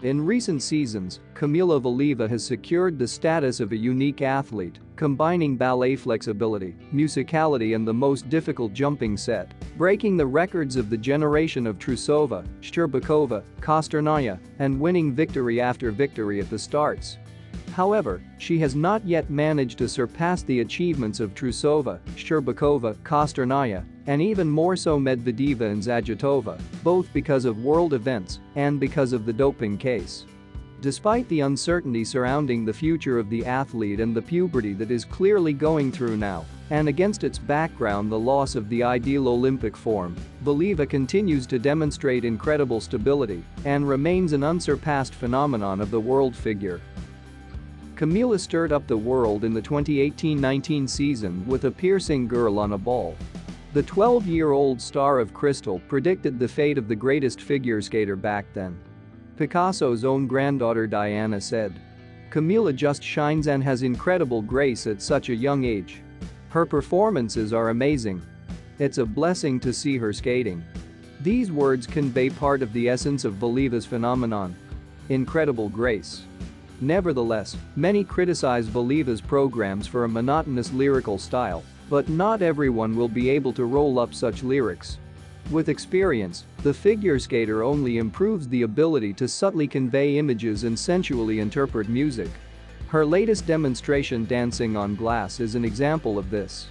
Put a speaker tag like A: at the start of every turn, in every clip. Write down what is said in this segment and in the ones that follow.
A: In recent seasons, Kamila Valieva has secured the status of a unique athlete, combining ballet flexibility, musicality and the most difficult jumping set, breaking the records of the generation of Trusova, Shcherbakova, Kosternaya, and winning victory after victory at the starts. However, she has not yet managed to surpass the achievements of Trusova, Shcherbakova, Kosternaya, and even more so Medvedeva and Zagitova, both because of world events and because of the doping case. Despite the uncertainty surrounding the future of the athlete and the puberty that is clearly going through now, and against its background the loss of the ideal Olympic form, Valieva continues to demonstrate incredible stability and remains an unsurpassed phenomenon of the world figure. Kamila stirred up the world in the 2018-19 season with a piercing girl on a ball. The 12-year-old star of Crystal predicted the fate of the greatest figure skater back then. Picasso's own granddaughter Diana said, "Kamila just shines and has incredible grace at such a young age. Her performances are amazing. It's a blessing to see her skating." These words convey part of the essence of Valieva's phenomenon. Incredible grace. Nevertheless, many criticize Valieva's programs for a monotonous lyrical style, but not everyone will be able to roll up such lyrics. With experience, the figure skater only improves the ability to subtly convey images and sensually interpret music. Her latest demonstration, Dancing on Glass, is an example of this.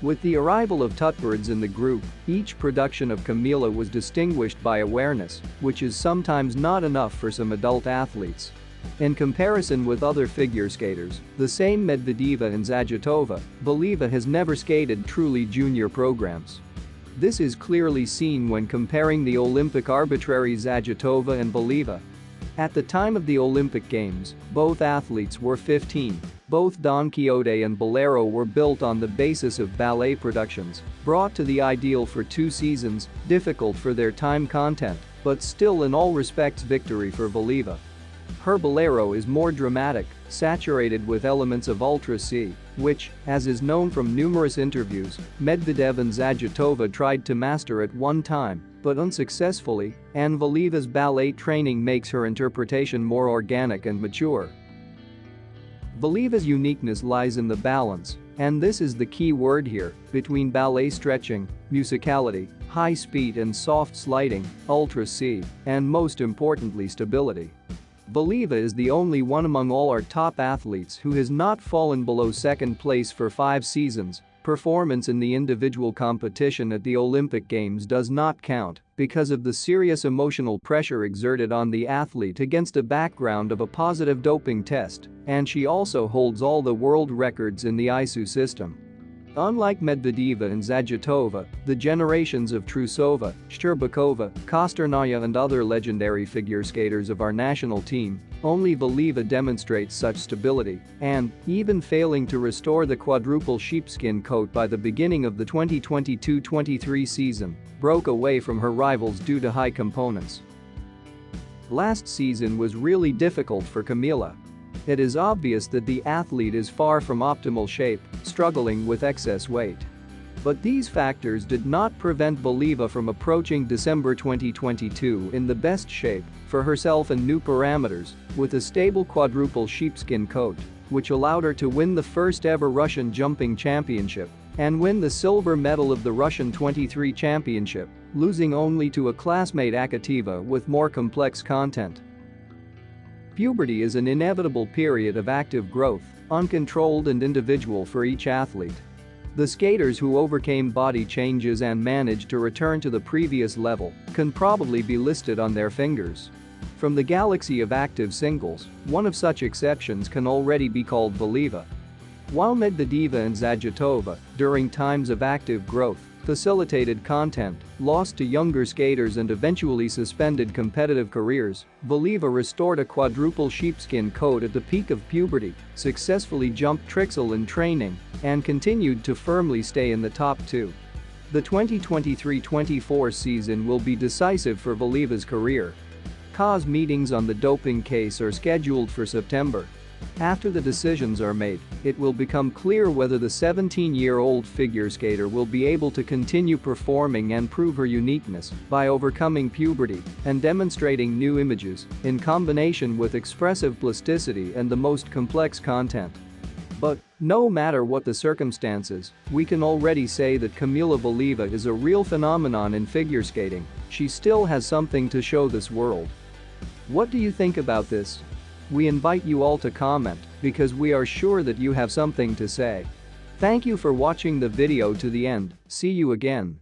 A: With the arrival of Tutbirds in the group, each production of Kamila was distinguished by awareness, which is sometimes not enough for some adult athletes. In comparison with other figure skaters, the same Medvedeva and Zagitova, Valieva has never skated truly junior programs. This is clearly seen when comparing the Olympic arbitraries Zagitova and Valieva. At the time of the Olympic Games, both athletes were 15. Both Don Quixote and Bolero were built on the basis of ballet productions, brought to the ideal for 2 seasons, difficult for their time content, but still in all respects victory for Valieva. Her Bolero is more dramatic, saturated with elements of Ultra C, which, as is known from numerous interviews, Medvedeva and Zagitova tried to master at one time, but unsuccessfully, and Valieva's ballet training makes her interpretation more organic and mature. Valieva's uniqueness lies in the balance, and this is the key word here, between ballet stretching, musicality, high speed and soft sliding, Ultra C, and most importantly stability. Valieva is the only one among all our top athletes who has not fallen below second place for 5 seasons. Performance in the individual competition at the Olympic Games does not count because of the serious emotional pressure exerted on the athlete against a background of a positive doping test, and she also holds all the world records in the ISU system. Unlike Medvedeva and Zagitova, the generations of Trusova, Shcherbakova, Kosternaya and other legendary figure skaters of our national team, only Valieva demonstrates such stability and, even failing to restore the quadruple sheepskin coat by the beginning of the 2022-23 season, broke away from her rivals due to high components. Last season was really difficult for Kamila. It is obvious that the athlete is far from optimal shape, struggling with excess weight. But these factors did not prevent Valieva from approaching December 2022 in the best shape for herself and new parameters, with a stable quadruple sheepskin coat, which allowed her to win the first ever Russian jumping championship and win the silver medal of the Russian 23 championship, losing only to a classmate Zagitova with more complex content. Puberty is an inevitable period of active growth, uncontrolled and individual for each athlete. The skaters who overcame body changes and managed to return to the previous level can probably be listed on their fingers. From the galaxy of active singles, one of such exceptions can already be called Valieva. While Medvedeva and Zagitova, during times of active growth, facilitated content, lost to younger skaters and eventually suspended competitive careers, Valieva restored a quadruple sheepskin coat at the peak of puberty, successfully jumped Trixel in training, and continued to firmly stay in the top 2. The 2023-24 season will be decisive for Valieva's career. CAS meetings on the doping case are scheduled for September. After the decisions are made, it will become clear whether the 17-year-old figure skater will be able to continue performing and prove her uniqueness by overcoming puberty and demonstrating new images in combination with expressive plasticity and the most complex content. But no matter what the circumstances, we can already say that Kamila Valieva is a real phenomenon in figure skating. She still has something to show this world. What do you think about this? We invite you all to comment because we are sure that you have something to say. Thank you for watching the video to the end. See you again.